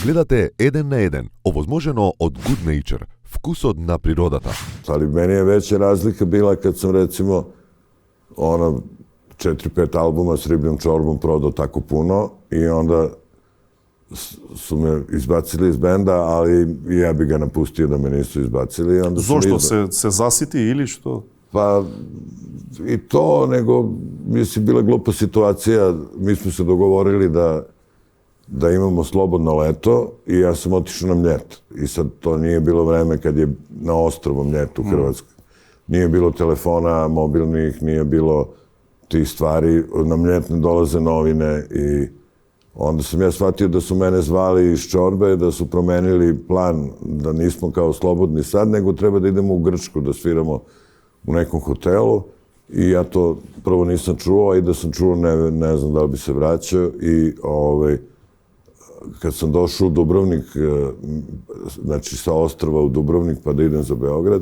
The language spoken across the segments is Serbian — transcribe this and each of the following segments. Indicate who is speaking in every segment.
Speaker 1: Гледате еден на еден, овозможено од Good Nature, вкусот на природата.
Speaker 2: Ali meni je veća razlika bila kad sam recimo 4-5 albuma s Ribljom čorbom prodao tako puno i onda su me izbacili iz benda, ali ja bi ga napustio da me nisu izbacili. Onda
Speaker 3: Zašto? Se zasiti ili što?
Speaker 2: Pa i to, nego mislim bila glupa situacija. Mi smo se dogovorili da imamo slobodno leto i ja sam otišao na Mljet. I sad to nije bilo vreme kad je na ostrvu Mljet u Hrvatskoj. Nije bilo telefona mobilnih, nije bilo tih stvari. Na Mljet ne dolaze novine i onda sam ja shvatio da su mene zvali iz Čorbe, da su promenili plan, da nismo kao slobodni sad, nego treba da idemo u Grčku, da sviramo u nekom hotelu. I ja to prvo nisam čuo, i da sam čuo ne znam da li bi se vraćao. I kad sam došao u Dubrovnik, znači sa ostrva u Dubrovnik pa da idem za Beograd,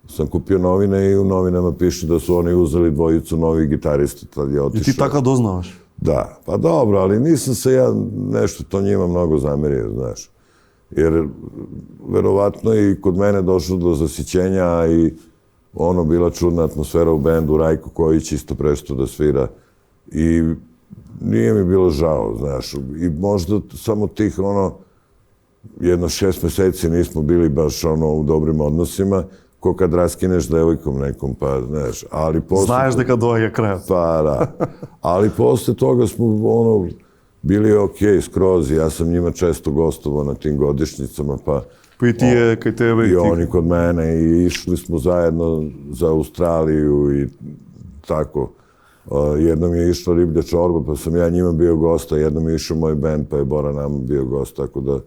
Speaker 2: sam kupio novine i u novinama piše da su oni uzeli dvojicu novih gitarista. Tad je otišao.
Speaker 3: I ti tako doznavaš?
Speaker 2: Da, pa dobro, ali nisam se ja nešto to njima mnogo zamerio, znaš. Jer verovatno i kod mene došlo do zasićenja i bila čudna atmosfera u bendu, Rajko Kojić isto presto da svira i nije mi bilo žao, znaš. I možda samo tih jedno 6 meseci nismo bili baš u dobrim odnosima, ko kad raskineš devojkom nekom, pa znaš, ali posle...
Speaker 3: Znaš da kad dođe kraj.
Speaker 2: Pa da, ali posle toga smo bili okej skroz i ja sam njima često gostovao na tim godišnjicama, pa...
Speaker 3: Pa i ti je kaj tebe
Speaker 2: i oni kod mene i išli smo zajedno za Australiju i tako. Jednom je išla Riblja čorba, pa sam ja njima bio gost, a jednom je išao moj bend, pa je Bora nama bio gost, tako da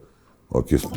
Speaker 2: okej smo.